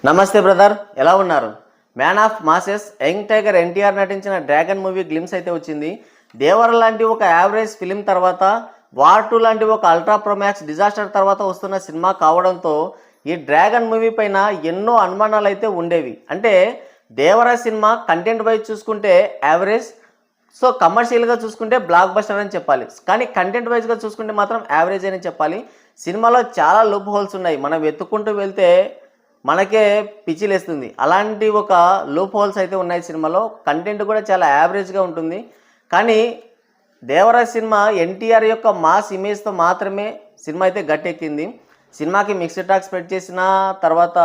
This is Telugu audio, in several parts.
నమస్తే బ్రదర్, ఎలా ఉన్నారు? Man of masses young tiger NTR నటించిన డ్రాగన్ మూవీ గ్లిమ్స్ అయితే వచ్చింది. దేవర లాంటి ఒక యావరేజ్ ఫిలిం తర్వాత వార్ 2 లాంటి ఒక అల్ట్రా ప్రోమాక్స్ డిజాస్టర్ తర్వాత వస్తున్న సినిమా కావడంతో ఈ డ్రాగన్ మూవీ పైన ఎన్నో అనుమానాలు అయితే ఉండేవి. అంటే దేవర సినిమా కంటెంట్ వైజ్ చూసుకుంటే యావరేజ్, సో కమర్షియల్గా చూసుకుంటే బ్లాక్ బస్టర్ అని చెప్పాలి. కానీ కంటెంట్ వైజ్గా చూసుకుంటే మాత్రం యావరేజ్ అని చెప్పాలి. సినిమాలో చాలా లూప్ హోల్స్ ఉన్నాయి, మనం వెతుక్కుంటూ వెళ్తే మనకే పిచ్చిలేస్తుంది. అలాంటి ఒక లూప్ హోల్స్ అయితే ఉన్నాయి సినిమాలో. కంటెంట్ కూడా చాలా యావరేజ్గా ఉంటుంది. కానీ దేవరాజ్ సినిమా ఎన్టీఆర్ యొక్క మాస్ ఇమేజ్తో మాత్రమే సినిమా అయితే గట్టెక్కింది. సినిమాకి మిక్స్డ్ టాక్ స్ప్రెడ్ చేసినా, తర్వాత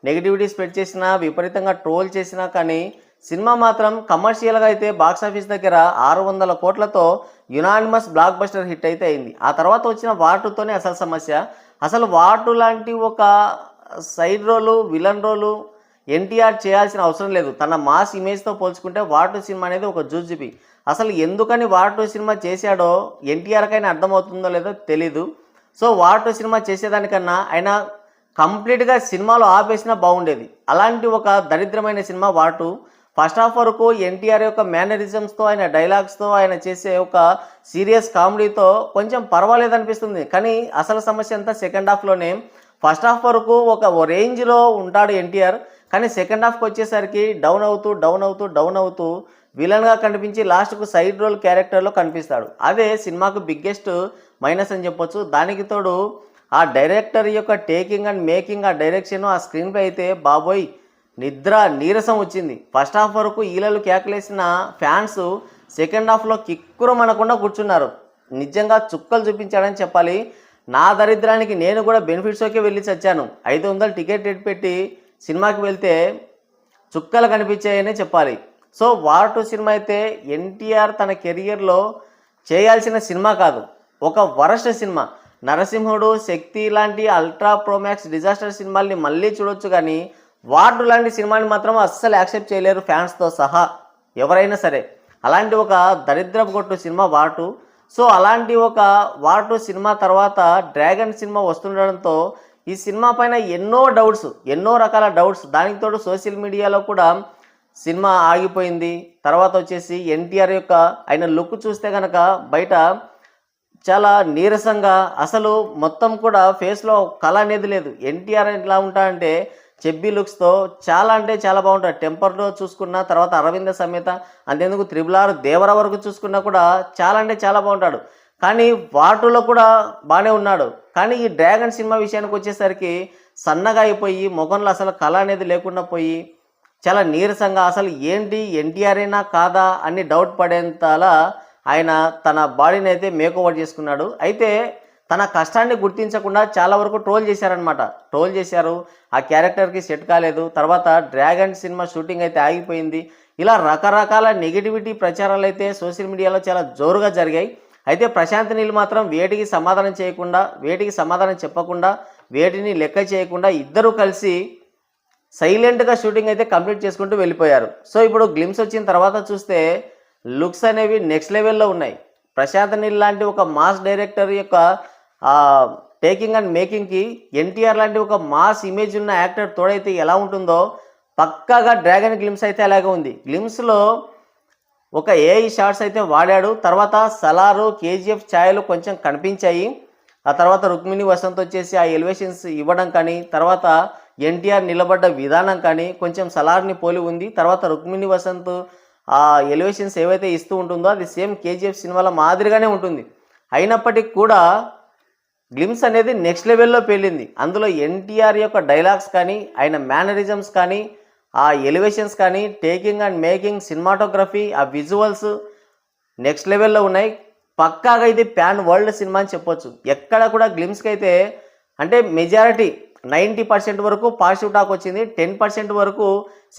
నెగిటివిటీ స్ప్రెడ్ చేసినా, విపరీతంగా ట్రోల్ చేసినా, కానీ సినిమా మాత్రం కమర్షియల్గా అయితే బాక్సాఫీస్ దగ్గర 600 కోట్లతో యునానిమస్ బ్లాక్ బస్టర్ హిట్ అయితే అయింది. ఆ తర్వాత వచ్చిన వార్ 2తోనే అసలు సమస్య. అసలు వార్ 2 లాంటి ఒక సైడ్ రోలు, విలన్ రోలు ఎన్టీఆర్ చేయాల్సిన అవసరం లేదు. తన మాస్ ఇమేజ్తో పోల్చుకుంటే వార్ 2 సినిమా అనేది ఒక జూజిబి. అసలు ఎందుకని వార్ 2 సినిమా చేశాడో ఎన్టీఆర్కైనా అర్థమవుతుందో లేదో తెలీదు. సో వార్ 2 సినిమా చేసేదానికన్నా ఆయన కంప్లీట్గా సినిమాలో ఆపేసినా బాగుండేది. అలాంటి ఒక దరిద్రమైన సినిమా వార్ 2. ఫస్ట్ హాఫ్ వరకు ఎన్టీఆర్ యొక్క మేనరిజమ్స్తో, ఆయన డైలాగ్స్తో, ఆయన చేసే ఒక సీరియస్ కామెడీతో కొంచెం పర్వాలేదు అనిపిస్తుంది. కానీ అసలు సమస్య అంతా సెకండ్ హాఫ్లోనే. ఫస్ట్ హాఫ్ వరకు ఒక రేంజ్లో ఉంటాడు ఎన్టీఆర్, కానీ సెకండ్ హాఫ్కి వచ్చేసరికి డౌన్ అవుతూ విలన్గా కనిపించి లాస్ట్కు సైడ్ రోల్ క్యారెక్టర్లో కనిపిస్తాడు. అదే సినిమాకు బిగ్గెస్ట్ మైనస్ అని చెప్పొచ్చు. దానికి తోడు ఆ డైరెక్టర్ యొక్క టేకింగ్ అండ్ మేకింగ్, ఆ డైరెక్షన్, ఆ స్క్రీన్ ప్లే అయితే బాబోయ్ నీరసం వచ్చింది. ఫస్ట్ హాఫ్ వరకు ఈలలు కేకలేసిన ఫ్యాన్స్ సెకండ్ హాఫ్లో కిక్కురు మనకుండా కూర్చున్నారు. నిజంగా చుక్కలు చూపించాడని చెప్పాలి. నా దరిద్రానికి నేను కూడా బెనిఫిట్ షోకే వెళ్ళి చచ్చాను. 500 టికెట్ రేట్ పెట్టి సినిమాకి వెళ్తే చుక్కలు కనిపించాయనే చెప్పాలి. సో వార్ 2 సినిమా అయితే ఎన్టీఆర్ తన కెరియర్లో చేయాల్సిన సినిమా కాదు, ఒక వరస్ట్ సినిమా. నరసింహుడు, శక్తి లాంటి అల్ట్రా ప్రోమాక్స్ డిజాస్టర్ సినిమాల్ని మళ్ళీ చూడొచ్చు, కానీ వార్ 2 లాంటి సినిమాని మాత్రం అస్సలు యాక్సెప్ట్ చేయలేరు ఫ్యాన్స్తో సహా ఎవరైనా సరే. అలాంటి ఒక దరిద్రపు కొట్టు సినిమా వార్ 2. సో అలాంటి ఒక వార్ 2 సినిమా తర్వాత డ్రాగన్ సినిమా వస్తుండడంతో ఈ సినిమా పైన ఎన్నో రకాల డౌట్స్. దానికి తోడు సోషల్ మీడియాలో కూడా సినిమా ఆగిపోయింది. తర్వాత వచ్చేసి ఎన్టీఆర్ యొక్క ఆయన లుక్ చూస్తే కనుక బయట చాలా నీరసంగా, అసలు మొత్తం కూడా ఫేస్లో కళ అనేది లేదు. ఎన్టీఆర్ ఎలా ఉంటాడంటే చెబ్బీ లుక్స్తో చాలా అంటే చాలా బాగుంటాడు. టెంపర్లో చూసుకున్న తర్వాత అరవింద సమేత, అంతేందుకు RRR దేవర వరకు చూసుకున్నా కూడా చాలా అంటే చాలా బాగుంటాడు. కానీ వార్ 2లో కూడా బాగానే ఉన్నాడు. కానీ ఈ డ్రాగన్ సినిమా విషయానికి వచ్చేసరికి సన్నగా అయిపోయి ముఖంలో అసలు కళ అనేది లేకుండా పోయి చాలా నీరసంగా, అసలు ఏంటి ఎన్టీఆర్ఏనా కాదా అని డౌట్ పడేంతలా ఆయన తన బాడీని అయితే మేకోవర్ చేసుకున్నాడు. అయితే తన కష్టాన్ని గుర్తించకుండా చాలా వరకు ట్రోల్ చేశారు. ఆ క్యారెక్టర్కి సెట్ కాలేదు. తర్వాత డ్రాగన్ సినిమా షూటింగ్ అయితే ఆగిపోయింది. ఇలా రకరకాల నెగిటివిటీ ప్రచారాలు అయితే సోషల్ మీడియాలో చాలా జోరుగా జరిగాయి. అయితే ప్రశాంత్ నీల్ మాత్రం వేటికి సమాధానం చెప్పకుండా, వేటిని లెక్క చేయకుండా ఇద్దరూ కలిసి సైలెంట్గా షూటింగ్ అయితే కంప్లీట్ చేసుకుంటూ వెళ్ళిపోయారు. సో ఇప్పుడు గ్లిమ్స్ వచ్చిన తర్వాత చూస్తే లుక్స్ అనేవి నెక్స్ట్ లెవెల్లో ఉన్నాయి. ప్రశాంత్ నీల్ లాంటి ఒక మాస్ డైరెక్టర్ యొక్క టేకింగ్ అండ్ మేకింగ్కి ఎన్టీఆర్ లాంటి ఒక మాస్ ఇమేజ్ ఉన్న యాక్టర్ తోడైతే ఎలా ఉంటుందో పక్కాగా డ్రాగన్ గ్లిమ్స్ అయితే అలాగే ఉంది. గ్లిమ్స్లో ఒక ఏఐ షాట్స్ అయితే వాడాడు. తర్వాత సలారు, KGF ఛాయలు కొంచెం కనిపించాయి. ఆ తర్వాత రుక్మిణి వసంత్ వచ్చేసి ఆ ఎలివేషన్స్ ఇవ్వడం కానీ, తర్వాత ఎన్టీఆర్ నిలబడ్డ విధానం కానీ కొంచెం సలార్ని పోలి ఉంది. తర్వాత రుక్మిణి వసంత్ ఆ ఎలివేషన్స్ ఏవైతే ఇస్తూ ఉంటుందో అది సేమ్ KGF సినిమాల మాదిరిగానే ఉంటుంది. అయినప్పటికీ కూడా గ్లిమ్స్ అనేది నెక్స్ట్ లెవెల్లో పేలింది. అందులో ఎన్టీఆర్ యొక్క డైలాగ్స్ కానీ, ఆయన మేనరిజమ్స్ కానీ, ఆ ఎలివేషన్స్ కానీ, టేకింగ్ అండ్ మేకింగ్, సినిమాటోగ్రఫీ, ఆ విజువల్స్ నెక్స్ట్ లెవెల్లో ఉన్నాయి. పక్కాగా ఇది ప్యాన్ వరల్డ్ సినిమా అని చెప్పొచ్చు. ఎక్కడ కూడా గ్లిమ్స్కి అయితే అంటే మెజారిటీ 90% వరకు పాజిటివ్ టాక్ వచ్చింది. 10% వరకు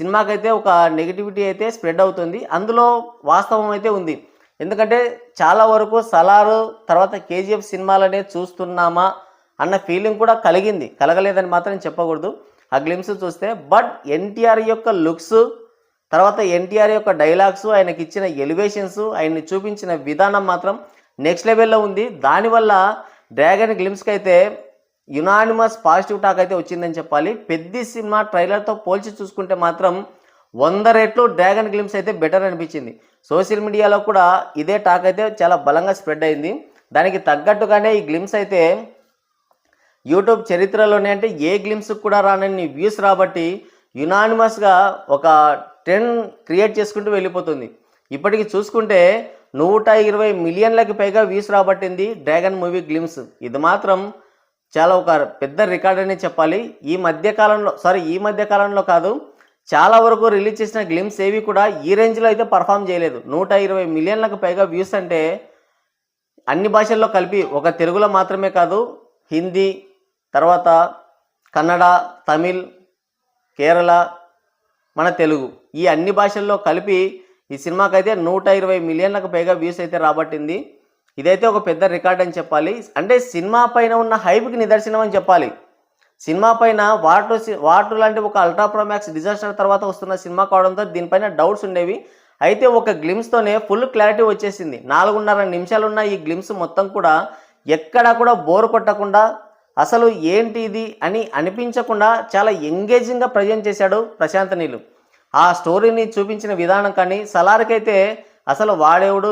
సినిమాకైతే ఒక నెగిటివిటీ అయితే స్ప్రెడ్ అవుతుంది. అందులో వాస్తవం అయితే ఉంది. ఎందుకంటే చాలా వరకు సలారు తర్వాత KGF సినిమాలనే చూస్తున్నామా అన్న ఫీలింగ్ కూడా కలగలేదని మాత్రం చెప్పకూడదు ఆ గ్లిమ్స్ చూస్తే. బట్ ఎన్టీఆర్ యొక్క లుక్స్, తర్వాత ఎన్టీఆర్ యొక్క డైలాగ్స్, ఆయనకి ఇచ్చిన ఎలివేషన్స్, ఆయన్ని చూపించిన విధానం మాత్రం నెక్స్ట్ లెవెల్లో ఉంది. దానివల్ల డ్రాగన్ గ్లిమ్స్కి అయితే యునానిమస్ పాజిటివ్ టాక్ అయితే వచ్చిందని చెప్పాలి. పెద్ది సినిమా ట్రైలర్తో పోల్చి చూసుకుంటే మాత్రం 100 రెట్లు డ్రాగన్ గ్లిమ్స్ అయితే బెటర్ అనిపించింది. సోషల్ మీడియాలో కూడా ఇదే టాక్ అయితే చాలా బలంగా స్ప్రెడ్ అయింది. దానికి తగ్గట్టుగానే ఈ గ్లిమ్స్ అయితే యూట్యూబ్ చరిత్రలోనే అంటే ఏ గ్లిమ్స్కి కూడా రానన్ని వ్యూస్ రాబట్టి యునానిమస్గా ఒక ట్రెండ్ క్రియేట్ చేసుకుంటూ వెళ్ళిపోతుంది. ఇప్పటికి చూసుకుంటే 120 మిలియన్లకి పైగా వ్యూస్ రాబట్టింది డ్రాగన్ మూవీ గ్లిమ్స్. ఇది మాత్రం చాలా ఒక పెద్ద రికార్డ్ అనే చెప్పాలి. ఈ మధ్య కాలంలో కాదు, చాలా వరకు రిలీజ్ చేసిన గ్లిమ్స్ ఏవి కూడా ఈ రేంజ్లో అయితే పర్ఫామ్ చేయలేదు. 120 మిలియన్లకు పైగా వ్యూస్ అంటే అన్ని భాషల్లో కలిపి, ఒక తెలుగులో మాత్రమే కాదు, హిందీ, తర్వాత కన్నడ, తమిళ్, కేరళ, మన తెలుగు, ఈ అన్ని భాషల్లో కలిపి ఈ సినిమాకైతే 120 మిలియన్లకు పైగా వ్యూస్ అయితే రాబట్టింది. ఇదైతే ఒక పెద్ద రికార్డ్ అని చెప్పాలి. అంటే సినిమా పైన ఉన్న హైప్కి నిదర్శనం అని చెప్పాలి. సినిమా పైన వాటు లాంటి ఒక అల్ట్రా ప్రోమాక్స్ డిజాస్టర్ తర్వాత వస్తున్న సినిమా కావడంతో దీనిపైన డౌట్స్ ఉండేవి. అయితే ఒక గ్లిమ్స్తోనే ఫుల్ క్లారిటీ వచ్చేసింది. 4.5 నిమిషాలున్న ఈ గ్లిమ్స్ మొత్తం కూడా ఎక్కడా కూడా బోర్ కొట్టకుండా, అసలు ఏంటి ఇది అని అనిపించకుండా చాలా ఎంగేజింగ్గా ప్రజెంట్ చేశాడు ప్రశాంత్ నీల్. ఆ స్టోరీని చూపించిన విధానం కానీ, సలార్కైతే అసలు వాడేవుడు,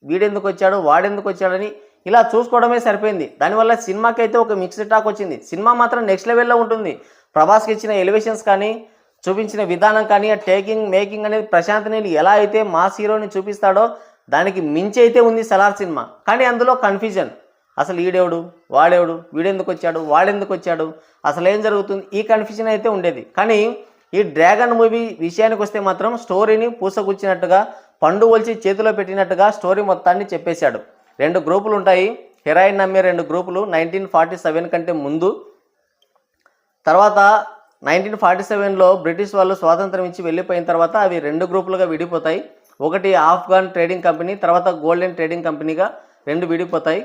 వీడెందుకు వచ్చాడు, వాడెందుకు వచ్చాడని ఇలా చూసుకోవడమే సరిపోయింది. దానివల్ల సినిమాకి అయితే ఒక మిక్స్డ్ టాక్ వచ్చింది. సినిమా మాత్రం నెక్స్ట్ లెవెల్లో ఉంటుంది. ప్రభాస్కి ఇచ్చిన ఎలివేషన్స్ కానీ, చూపించిన విధానం కానీ, ఆ మేకింగ్ అనేది ప్రశాంత్ నీల్ ఎలా అయితే మాస్ హీరోని చూపిస్తాడో దానికి మించి అయితే ఉంది సలార్ సినిమా. కానీ అందులో కన్ఫ్యూజన్, అసలు ఈడేవుడు, వాడేవుడు, వీడెందుకు వచ్చాడు, వాడెందుకు వచ్చాడు, అసలు ఏం జరుగుతుంది, ఈ కన్ఫ్యూజన్ అయితే ఉండేది. కానీ ఈ డ్రాగన్ మూవీ విషయానికి వస్తే మాత్రం స్టోరీని పూసగుచ్చినట్టుగా, పండు ఒలిచి చేతిలో పెట్టినట్టుగా స్టోరీ మొత్తాన్ని చెప్పేశాడు. 2 గ్రూపులు ఉంటాయి, హెరాయిన్ నమ్మే 2 గ్రూపులు 1947 కంటే ముందు. తర్వాత 1947లో బ్రిటిష్ వాళ్ళు స్వాతంత్రం ఇచ్చి వెళ్ళిపోయిన తర్వాత అవి 2 గ్రూపులుగా విడిపోతాయి. ఒకటి ఆఫ్ఘన్ ట్రేడింగ్ కంపెనీ, తర్వాత గోల్డెన్ ట్రేడింగ్ కంపెనీగా 2 విడిపోతాయి.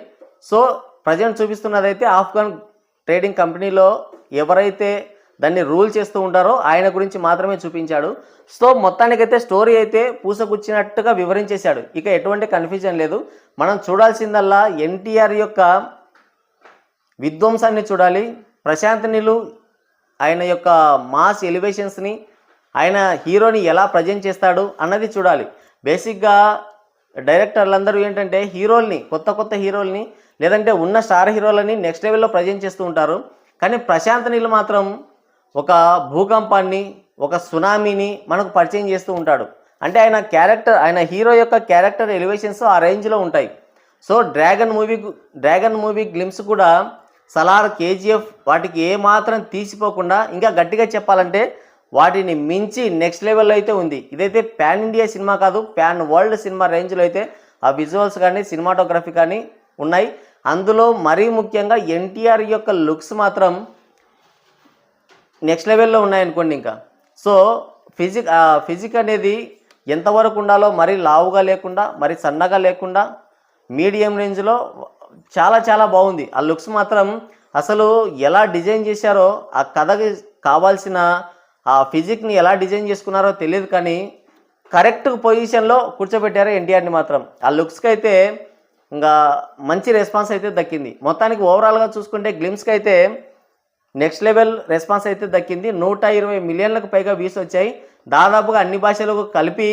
సో ప్రజెంట్ చూపిస్తున్నదైతే ఆఫ్ఘన్ ట్రేడింగ్ కంపెనీలో ఎవరైతే దాన్ని రూల్ చేస్తూ ఉంటారో ఆయన గురించి మాత్రమే చూపించాడు. సో మొత్తానికైతే స్టోరీ అయితే పూసగుచ్చినట్టుగా వివరించేశాడు. ఇక ఎటువంటి కన్ఫ్యూజన్ లేదు. మనం చూడాల్సిందల్లా ఎన్టీఆర్ యొక్క విధ్వంసాన్ని చూడాలి, ప్రశాంత్ నీల్ ఆయన యొక్క మాస్ ఎలివేషన్స్ని, ఆయన హీరోని ఎలా ప్రజెంట్ చేస్తాడు అన్నది చూడాలి. బేసిక్గా డైరెక్టర్లందరూ ఏంటంటే కొత్త హీరోల్ని లేదంటే ఉన్న స్టార్ హీరోలని నెక్స్ట్ లెవెల్లో ప్రజెంట్ చేస్తూ ఉంటారు. కానీ ప్రశాంత్ నీల్ మాత్రం ఒక భూకంపాన్ని, ఒక సునామీని మనకు పరిచయం చేస్తూ ఉంటాడు. అంటే ఆయన హీరో యొక్క క్యారెక్టర్ ఎలివేషన్స్ ఆ రేంజ్లో ఉంటాయి. సో డ్రాగన్ మూవీ గ్లిమ్స్ కూడా సలార్, కేజీఎఫ్ వాటికి ఏమాత్రం తీసిపోకుండా, ఇంకా గట్టిగా చెప్పాలంటే వాటిని మించి నెక్స్ట్ లెవెల్లో అయితే ఉంది. ఇదైతే పాన్ ఇండియా సినిమా కాదు, పాన్ వరల్డ్ సినిమా రేంజ్లో అయితే ఆ విజువల్స్ కానీ, సినిమాటోగ్రఫీ కానీ ఉన్నాయి. అందులో మరీ ముఖ్యంగా ఎన్టీఆర్ యొక్క లుక్స్ మాత్రం నెక్స్ట్ లెవెల్లో ఉన్నాయనుకోండి. ఇంకా సో ఫిజిక్ అనేది ఎంతవరకు ఉండాలో, మరీ లావుగా లేకుండా, మరీ సన్నగా లేకుండా, మీడియం రేంజ్లో చాలా చాలా బాగుంది. ఆ లుక్స్ మాత్రం అసలు ఎలా డిజైన్ చేశారో, ఆ కథకి కావాల్సిన ఆ ఫిజిక్ని ఎలా డిజైన్ చేసుకున్నారో తెలియదు, కానీ కరెక్ట్ పొజిషన్లో కూర్చోబెట్టారు ఎన్టీఆర్ని మాత్రం. ఆ లుక్స్కి అయితే ఇంకా మంచి రెస్పాన్స్ అయితే దక్కింది. మొత్తానికి ఓవరాల్గా చూసుకుంటే గ్లిమ్స్కి అయితే నెక్స్ట్ లెవెల్ రెస్పాన్స్ అయితే దక్కింది. 120 మిలియన్లకు పైగా వ్యూస్ వచ్చాయి. దాదాపుగా అన్ని భాషలకు కలిపి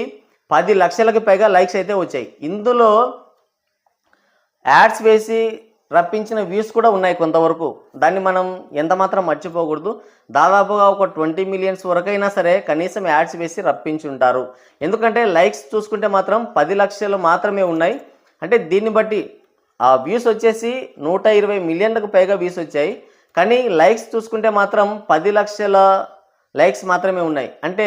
10 లక్షలకు పైగా లైక్స్ అయితే వచ్చాయి. ఇందులో యాడ్స్ వేసి రప్పించిన వ్యూస్ కూడా ఉన్నాయి కొంతవరకు. దాన్ని మనం ఎంత మాత్రం మర్చిపోకూడదు. దాదాపుగా ఒక 20 మిలియన్స్ వరకైనా సరే కనీసం యాడ్స్ వేసి రప్పించుంటారు. ఎందుకంటే లైక్స్ చూసుకుంటే మాత్రం 10 లక్షలు మాత్రమే ఉన్నాయి. అంటే దీన్ని బట్టి ఆ వ్యూస్ వచ్చేసి 120 మిలియన్లకు పైగా వ్యూస్ వచ్చాయి. కానీ లైక్స్ చూసుకుంటే మాత్రం 10 లక్షల లైక్స్ మాత్రమే ఉన్నాయి. అంటే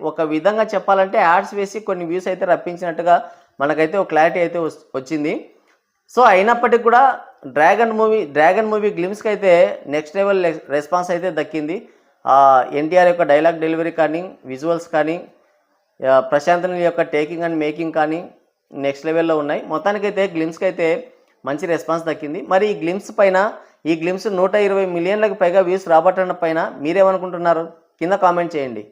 ఒక విధంగా చెప్పాలంటే యాడ్స్ వేసి కొన్ని వ్యూస్ అయితే రప్పించినట్టుగా మనకైతే ఒక క్లారిటీ అయితే వచ్చింది. సో అయినప్పటికీ కూడా డ్రాగన్ మూవీ గ్లిమ్స్కి అయితే నెక్స్ట్ లెవెల్ రెస్పాన్స్ అయితే దక్కింది. ఎన్టీఆర్ యొక్క డైలాగ్ డెలివరీ కానీ, విజువల్స్ కానీ, ప్రశాంత్ నీల్ యొక్క టేకింగ్ అండ్ మేకింగ్ కానీ నెక్స్ట్ లెవెల్లో ఉన్నాయి. మొత్తానికైతే గ్లిమ్స్కి అయితే మంచి రెస్పాన్స్ దక్కింది. మరి ఈ గ్లిమ్స్ 120 మిలియన్లకు పైగా వ్యూస్ రాబట్టడం పైన మీరేమనుకుంటున్నారు? కింద కామెంట్ చేయండి.